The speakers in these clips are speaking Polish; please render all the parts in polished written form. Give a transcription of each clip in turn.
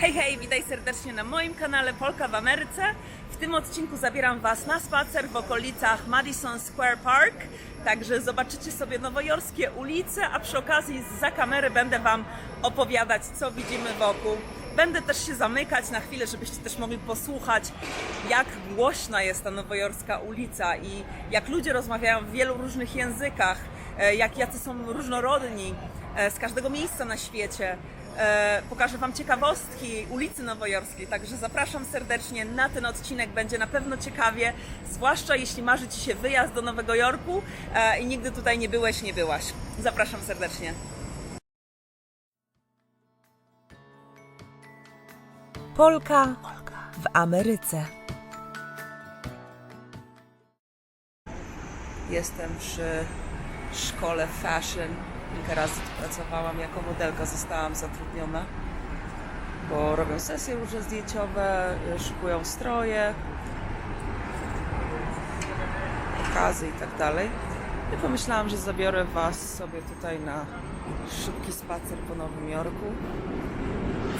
Hej, hej, witaj serdecznie na moim kanale Polka w Ameryce. W tym odcinku zabieram Was na spacer w okolicach Madison Square Park. Także zobaczycie sobie nowojorskie ulice, a przy okazji zza kamery będę Wam opowiadać, co widzimy wokół. Będę też się zamykać na chwilę, żebyście też mogli posłuchać, jak głośna jest ta nowojorska ulica i jak ludzie rozmawiają w wielu różnych językach, jak jacy są różnorodni z każdego miejsca na świecie. Pokażę Wam ciekawostki ulicy Nowojorskiej, także zapraszam serdecznie na ten odcinek, będzie na pewno ciekawie, zwłaszcza jeśli marzy Ci się wyjazd do Nowego Jorku i nigdy tutaj nie byłeś, nie byłaś. Zapraszam serdecznie. Polka w Ameryce. Jestem przy szkole fashion. Kilka razy tu pracowałam jako modelka, zostałam zatrudniona, bo robią sesje różne zdjęciowe, szykują stroje, pokazy i tak dalej. I pomyślałam, że zabiorę Was sobie tutaj na szybki spacer po Nowym Jorku.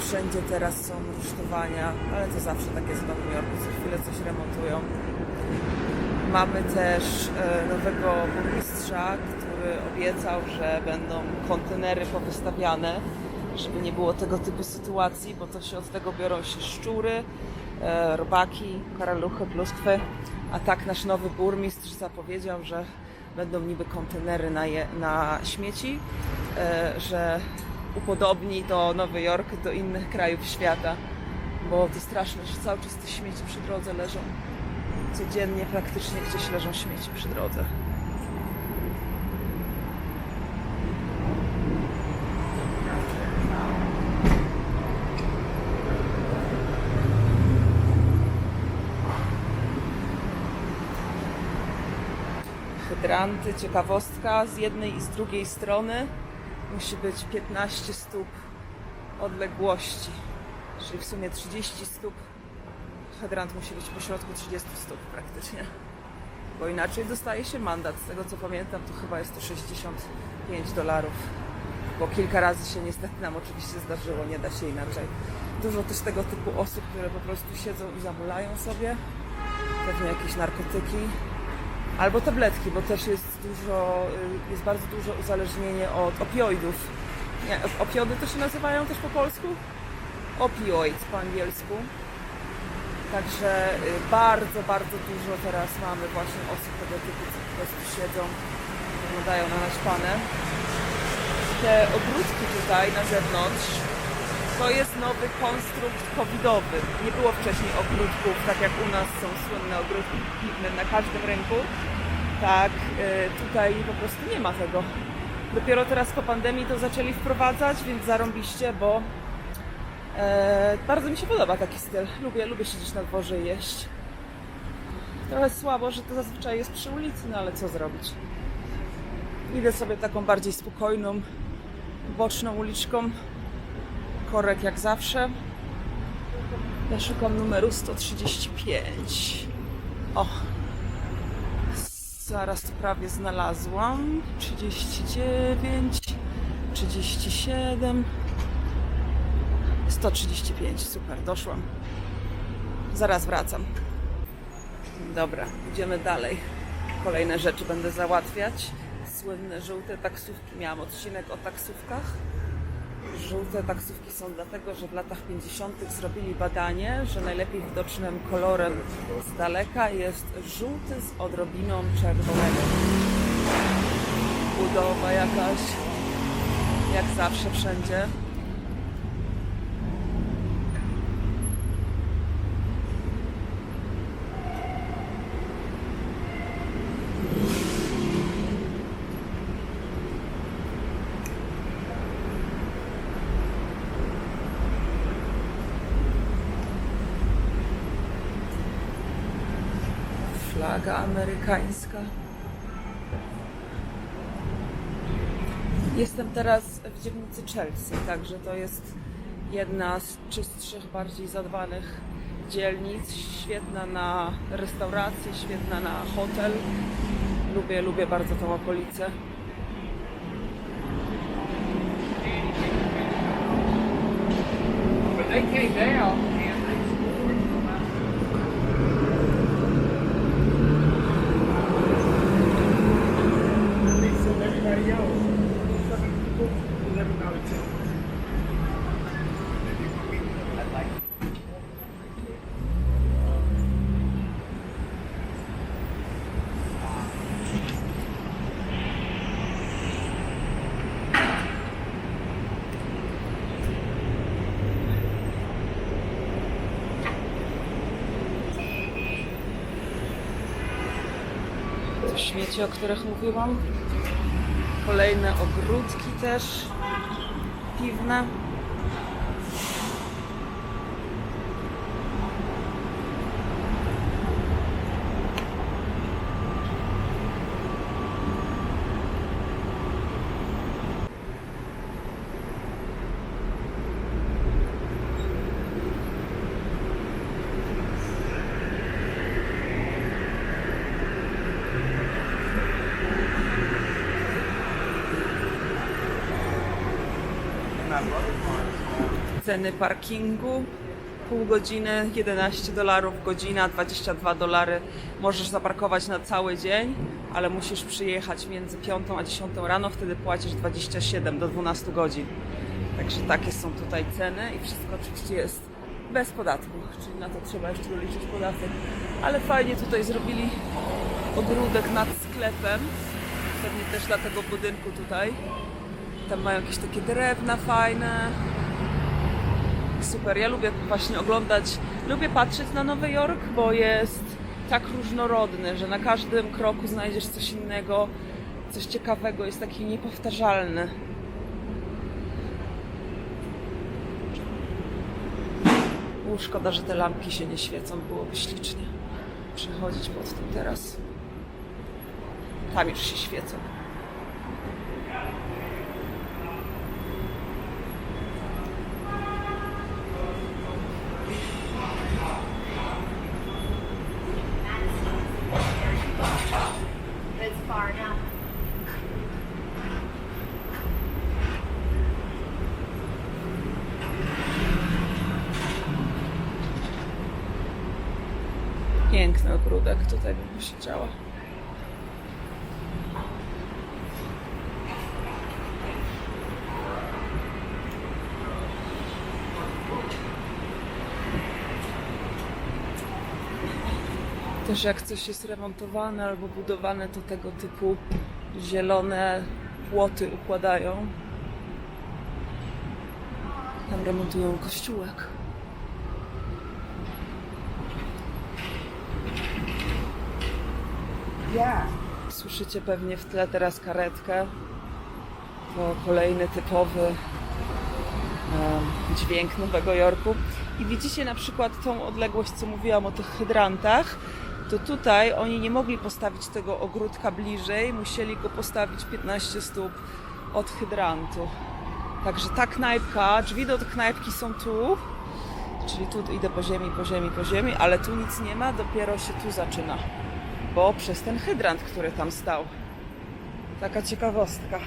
Wszędzie teraz są rusztowania, ale to zawsze tak jest w Nowym Jorku, co chwilę coś remontują. Mamy też nowego burmistrza, który obiecał, że będą kontenery powystawiane, żeby nie było tego typu sytuacji, bo to się od tego biorą się szczury, robaki, karaluchy, pluskwy. A tak nasz nowy burmistrz zapowiedział, że będą niby kontenery na śmieci, że upodobni to Nowy Jork do innych krajów świata, bo to straszne, że cały czas te śmieci przy drodze leżą. Codziennie praktycznie gdzieś leżą śmieci przy drodze. Hydranty, ciekawostka, z jednej i z drugiej strony musi być 15 stóp odległości, czyli w sumie 30 stóp. Hydrant musi być po środku 30 stóp praktycznie, bo inaczej dostaje się mandat. Z tego co pamiętam, to chyba jest to $65, bo kilka razy się niestety nam oczywiście zdarzyło, nie da się inaczej. Dużo też tego typu osób, które po prostu siedzą i zamulają sobie, pewnie jakieś narkotyki albo tabletki, bo też jest bardzo dużo uzależnienie od opioidów. Nie, opioidy to się nazywają też po polsku? Opioid po angielsku. Także bardzo, bardzo dużo teraz mamy właśnie osób tego typu, co po prostu siedzą, wyglądają na naćpane. Te ogródki tutaj na zewnątrz to jest nowy konstrukt covidowy. Nie było wcześniej ogródków, tak jak u nas są słynne ogródki na każdym rynku. Tak, tutaj po prostu nie ma tego. Dopiero teraz po pandemii to zaczęli wprowadzać, więc zarąbiście, bo bardzo mi się podoba taki styl. Lubię siedzieć na dworze i jeść. Trochę słabo, że to zazwyczaj jest przy ulicy, no ale co zrobić. Idę sobie taką bardziej spokojną, boczną uliczką. Korek jak zawsze. Ja szukam numeru 135. O! Zaraz tu prawie znalazłam. 39, 37... 135, super, doszłam. Zaraz wracam. Dobra, idziemy dalej. Kolejne rzeczy będę załatwiać. Słynne żółte taksówki. Miałam odcinek o taksówkach. Żółte taksówki są dlatego, że w latach 50. zrobili badanie, że najlepiej widocznym kolorem z daleka jest żółty z odrobiną czerwonego. Budowa jakaś, jak zawsze wszędzie. Flaga amerykańska. Jestem teraz w dzielnicy Chelsea, także to jest jedna z czystszych, bardziej zadbanych dzielnic. Świetna na restaurację, świetna na hotel. Lubię bardzo tą okolicę. They came down and they sold everybody else. Some people $11 To śmieci, o których mówiłam. Kolejne ogródki też piwne. Ceny parkingu, pół godziny, $11, godzina, $22. Możesz zaparkować na cały dzień, ale musisz przyjechać między 5 a 10 rano, wtedy płacisz 27 do 12 godzin. Także takie są tutaj ceny i wszystko oczywiście jest bez podatku, czyli na to trzeba jeszcze doliczyć podatek. Ale fajnie tutaj zrobili ogródek nad sklepem, pewnie też dla tego budynku tutaj. Tam mają jakieś takie drewna fajne. Super, ja lubię właśnie oglądać, lubię patrzeć na Nowy Jork, bo jest tak różnorodny, że na każdym kroku znajdziesz coś innego, coś ciekawego, jest taki niepowtarzalny. Szkoda, że te lampki się nie świecą, byłoby ślicznie przechodzić pod tym teraz. Tam już się świecą. It's far enough. Piękny ogródek, tutaj bym posiedziała. Też jak coś jest remontowane albo budowane, to tego typu zielone płoty układają. Tam remontują kościółek. Słyszycie pewnie w tle teraz karetkę. To kolejny typowy dźwięk Nowego Jorku. I widzicie na przykład tą odległość, co mówiłam o tych hydrantach. To tutaj oni nie mogli postawić tego ogródka bliżej, musieli go postawić 15 stóp od hydrantu. Także ta knajpka, drzwi do knajpki są tu, czyli tu idę po ziemi, po ziemi, po ziemi, ale tu nic nie ma, dopiero się tu zaczyna, bo przez ten hydrant, który tam stał. Taka ciekawostka.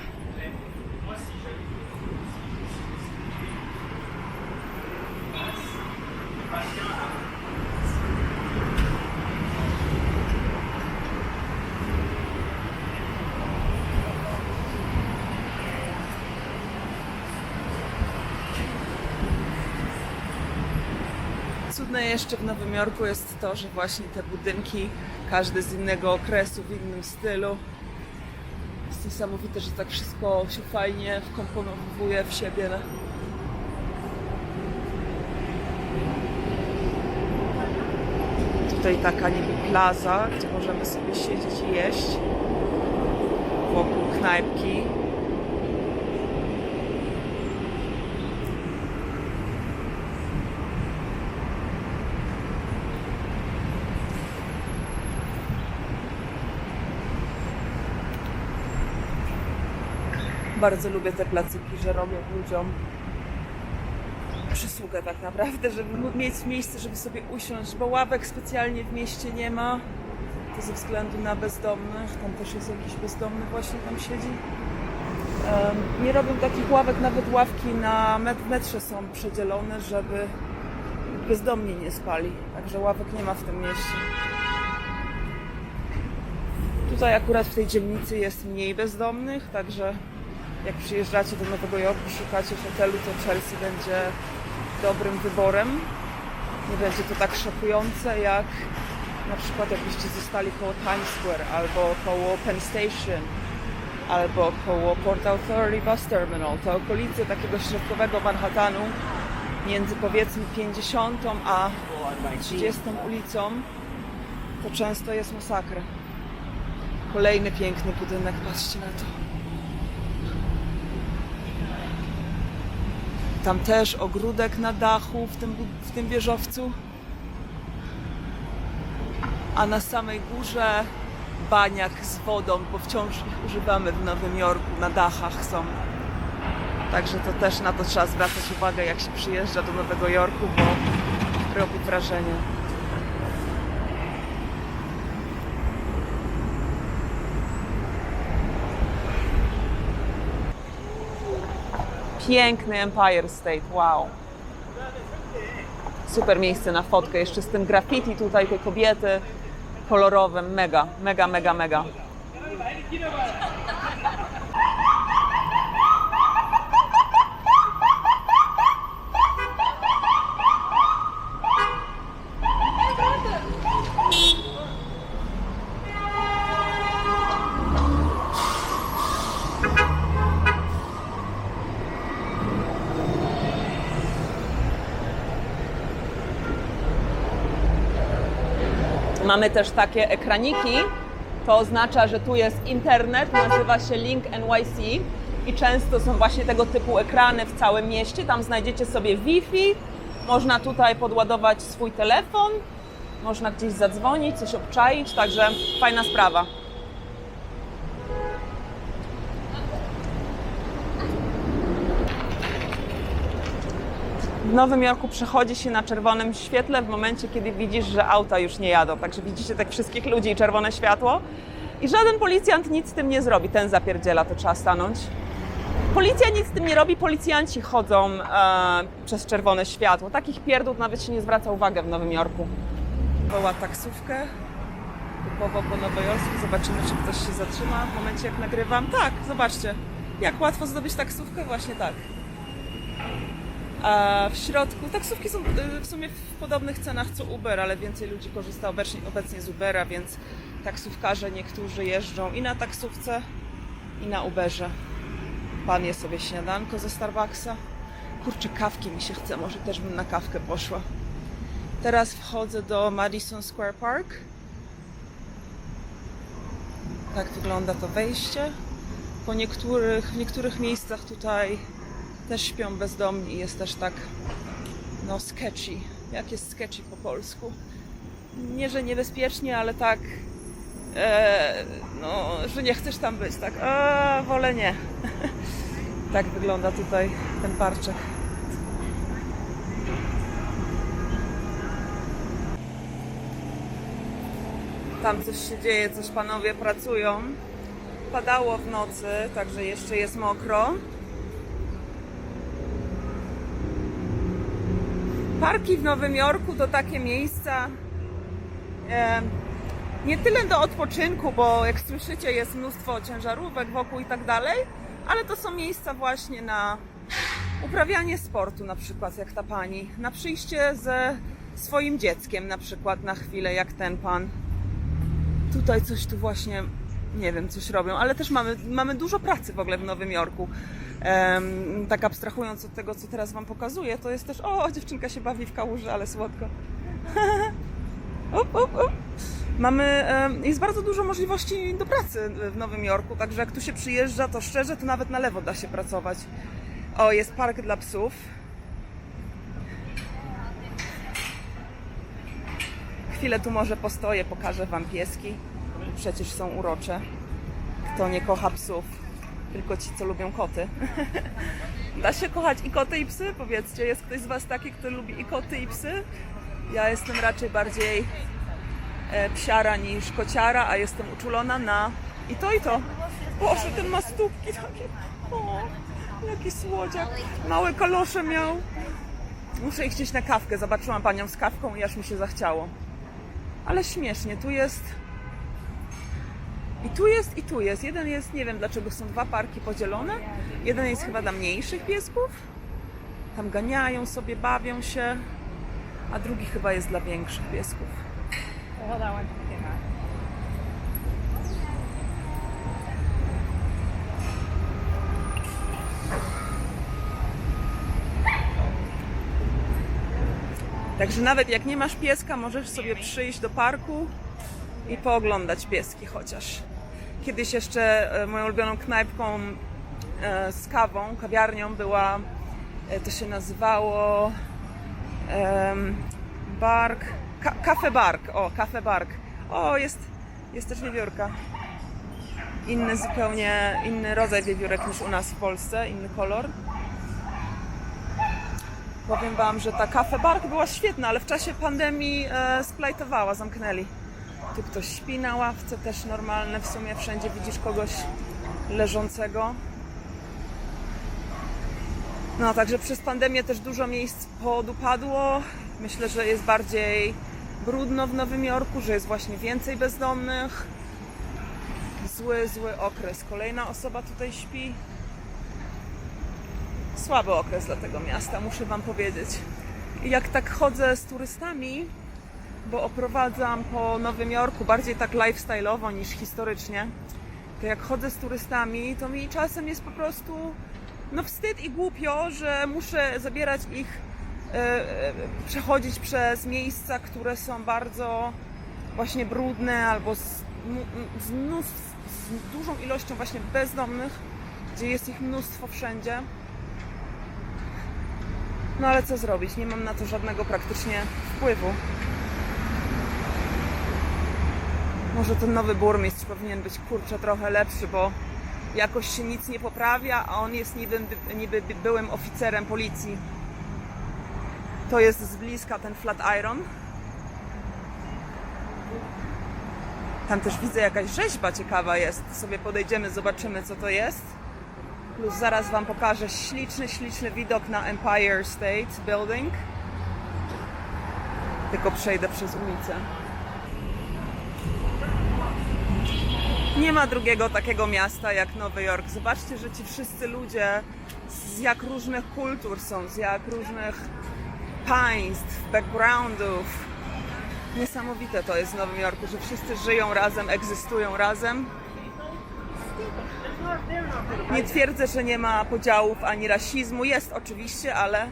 Cudne jeszcze w Nowym Jorku jest to, że właśnie te budynki, każdy z innego okresu, w innym stylu. Jest niesamowite, że tak wszystko się fajnie wkomponowuje w siebie. Tutaj taka niby plaza, gdzie możemy sobie siedzieć i jeść wokół knajpki. Bardzo lubię te placyki, że robią ludziom przysługę tak naprawdę, żeby mieć miejsce, żeby sobie usiąść, bo ławek specjalnie w mieście nie ma. To ze względu na bezdomnych. Tam też jest jakiś bezdomny właśnie tam siedzi. Nie robią takich ławek, nawet ławki na w metrze są przedzielone, żeby bezdomni nie spali. Także ławek nie ma w tym mieście. Tutaj akurat w tej dzielnicy jest mniej bezdomnych, także jak przyjeżdżacie do Nowego Jorku, szukacie hotelu, to Chelsea będzie dobrym wyborem. Nie będzie to tak szokujące jak na przykład jakbyście zostali koło Times Square, albo koło Penn Station, albo koło Port Authority Bus Terminal. To okolice takiego środkowego Manhattanu między powiedzmy 50 a 30 ulicą to często jest masakra. Kolejny piękny budynek, patrzcie na to. Tam też ogródek na dachu w tym wieżowcu. A na samej górze baniak z wodą, bo wciąż ich używamy w Nowym Jorku, na dachach są. Także to też na to trzeba zwracać uwagę, jak się przyjeżdża do Nowego Jorku, bo robi wrażenie. Piękny Empire State, wow. Super miejsce na fotkę, jeszcze z tym graffiti tutaj, tej kobiety kolorowym, mega, mega, mega, mega. Mamy też takie ekraniki, to oznacza, że tu jest internet, nazywa się Link NYC i często są właśnie tego typu ekrany w całym mieście. Tam znajdziecie sobie Wi-Fi, można tutaj podładować swój telefon, można gdzieś zadzwonić, coś obczaić, także fajna sprawa. W Nowym Jorku przechodzi się na czerwonym świetle w momencie, kiedy widzisz, że auta już nie jadą. Także widzicie tych wszystkich ludzi i czerwone światło. I żaden policjant nic z tym nie zrobi. Ten zapierdziela, to trzeba stanąć. Policja nic z tym nie robi, policjanci chodzą przez czerwone światło. Takich pierdół nawet się nie zwraca uwagi w Nowym Jorku. Woła taksówkę, typowo po nowojorski. Zobaczymy, czy ktoś się zatrzyma w momencie, jak nagrywam. Tak, zobaczcie, jak łatwo zdobyć taksówkę, właśnie tak. A w środku taksówki są w sumie w podobnych cenach co Uber, ale więcej ludzi korzysta obecnie z Ubera, więc taksówkarze niektórzy jeżdżą i na taksówce, i na Uberze. Pan je sobie śniadanko ze Starbucksa. Kurczę, kawki mi się chce, może też bym na kawkę poszła. Teraz wchodzę do Madison Square Park. Tak wygląda to wejście. W niektórych miejscach tutaj też śpią bezdomni i jest też tak, no sketchy. Jak jest sketchy po polsku? Nie, że niebezpiecznie, ale tak, no, że nie chcesz tam być, tak, wolę nie. Tak wygląda tutaj ten parczek. Tam coś się dzieje, coś panowie pracują. Padało w nocy, także jeszcze jest mokro. Parki w Nowym Jorku to takie miejsca nie tyle do odpoczynku, bo jak słyszycie jest mnóstwo ciężarówek wokół i tak dalej, ale to są miejsca właśnie na uprawianie sportu, na przykład jak ta pani, na przyjście ze swoim dzieckiem na przykład na chwilę, jak ten pan. Tutaj coś tu właśnie, nie wiem, coś robią, ale też mamy dużo pracy w ogóle w Nowym Jorku. Tak abstrahując od tego, co teraz wam pokazuję, to jest też, dziewczynka się bawi w kałuży, ale słodko. Jest bardzo dużo możliwości do pracy w Nowym Jorku, także jak tu się przyjeżdża, to szczerze, to nawet na lewo da się pracować. Jest park dla psów. Chwilę tu może postoję, pokażę wam pieski. Przecież są urocze. Kto nie kocha psów? Tylko ci, co lubią koty. Da się kochać i koty, i psy? Powiedzcie, jest ktoś z was taki, kto lubi i koty, i psy? Ja jestem raczej bardziej psiara niż kociara, a jestem uczulona na i to, i to. Boże, ten ma stópki takie. O, jaki słodziak. Małe kalosze miał. Muszę ich chcieć na kawkę. Zobaczyłam panią z kawką i aż mi się zachciało. Ale śmiesznie, tu jest... I tu jest, i tu jest. Jeden jest, nie wiem dlaczego są dwa parki podzielone. Jeden jest chyba dla mniejszych piesków. Tam ganiają sobie, bawią się. A drugi chyba jest dla większych piesków. Hold on one second. Także nawet jak nie masz pieska, możesz sobie przyjść do parku i pooglądać pieski chociaż. Kiedyś jeszcze moją ulubioną knajpką z kawą, kawiarnią była, to się nazywało Bark, Cafe Bark, o, Cafe Bark. O, jest też wiewiórka. Zupełnie inny rodzaj wiewiórek niż u nas w Polsce, inny kolor. Powiem wam, że ta Cafe Bark była świetna, ale w czasie pandemii splajtowała, zamknęli. Tu ktoś śpi na ławce, też normalne, w sumie wszędzie widzisz kogoś leżącego. No, także przez pandemię też dużo miejsc podupadło. Myślę, że jest bardziej brudno w Nowym Jorku, że jest właśnie więcej bezdomnych. Zły okres. Kolejna osoba tutaj śpi. Słaby okres dla tego miasta, muszę wam powiedzieć. I jak tak chodzę z turystami, bo oprowadzam po Nowym Jorku bardziej tak lifestyle'owo niż historycznie, to jak chodzę z turystami, to mi czasem jest po prostu wstyd i głupio, że muszę zabierać ich, przechodzić przez miejsca, które są bardzo właśnie brudne albo z dużą ilością właśnie bezdomnych, gdzie jest ich mnóstwo wszędzie. No ale co zrobić? Nie mam na to żadnego praktycznie wpływu. Może ten nowy burmistrz powinien być, kurczę, trochę lepszy, bo jakoś się nic nie poprawia, a on jest niby byłym oficerem policji. To jest z bliska ten Flatiron. Tam też widzę jakaś rzeźba ciekawa jest. Sobie podejdziemy, zobaczymy co to jest. Plus zaraz wam pokażę śliczny widok na Empire State Building. Tylko przejdę przez ulicę. Nie ma drugiego takiego miasta jak Nowy Jork. Zobaczcie, że ci wszyscy ludzie z jak różnych kultur są, z jak różnych państw, backgroundów. Niesamowite to jest w Nowym Jorku, że wszyscy żyją razem, egzystują razem. Nie twierdzę, że nie ma podziałów ani rasizmu. Jest oczywiście, ale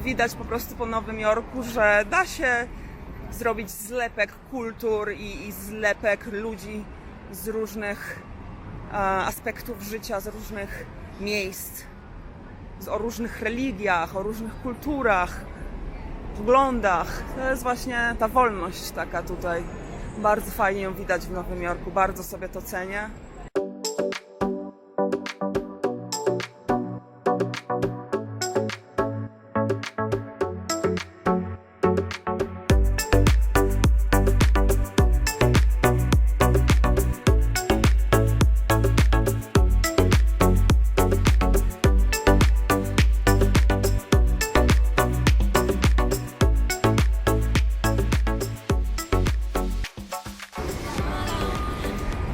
widać po prostu po Nowym Jorku, że da się zrobić zlepek kultur i zlepek ludzi z różnych aspektów życia, z różnych miejsc, o różnych religiach, o różnych kulturach, poglądach. To jest właśnie ta wolność taka tutaj. Bardzo fajnie ją widać w Nowym Jorku, bardzo sobie to cenię.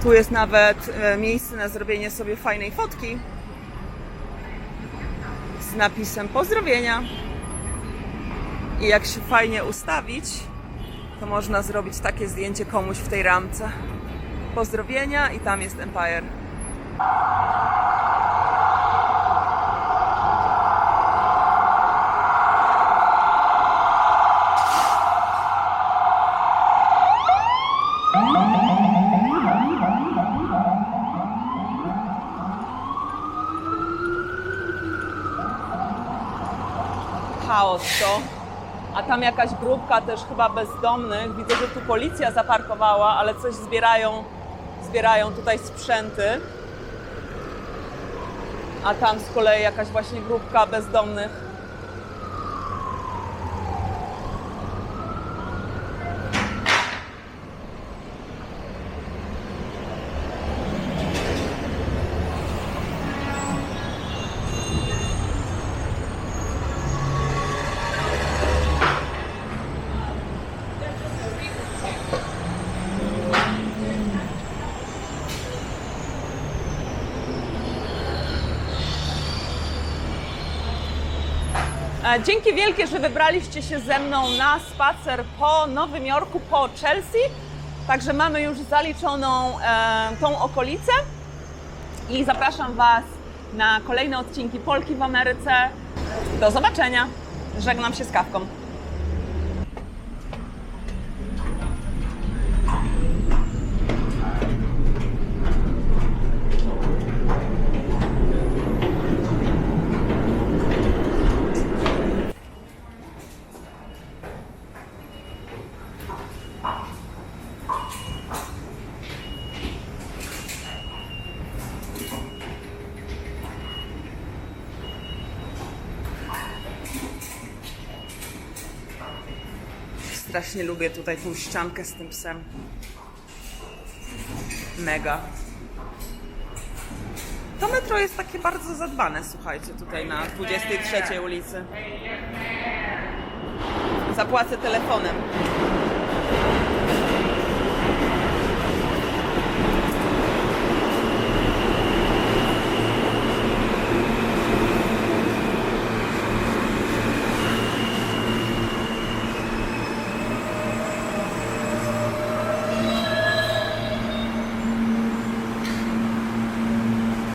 Tu jest nawet miejsce na zrobienie sobie fajnej fotki z napisem pozdrowienia. I jak się fajnie ustawić, to można zrobić takie zdjęcie komuś w tej ramce. Pozdrowienia i tam jest Empire. Chaos to. A tam jakaś grupka też chyba bezdomnych. Widzę, że tu policja zaparkowała, ale coś zbierają tutaj sprzęty. A tam z kolei jakaś właśnie grupka bezdomnych. Dzięki wielkie, że wybraliście się ze mną na spacer po Nowym Jorku, po Chelsea. Także mamy już zaliczoną tą okolicę i zapraszam Was na kolejne odcinki Polki w Ameryce. Do zobaczenia. Żegnam się z kawką. Strasznie lubię tutaj tą ściankę z tym psem. Mega. To metro jest takie bardzo zadbane, słuchajcie, tutaj na 23 ulicy. Zapłacę telefonem.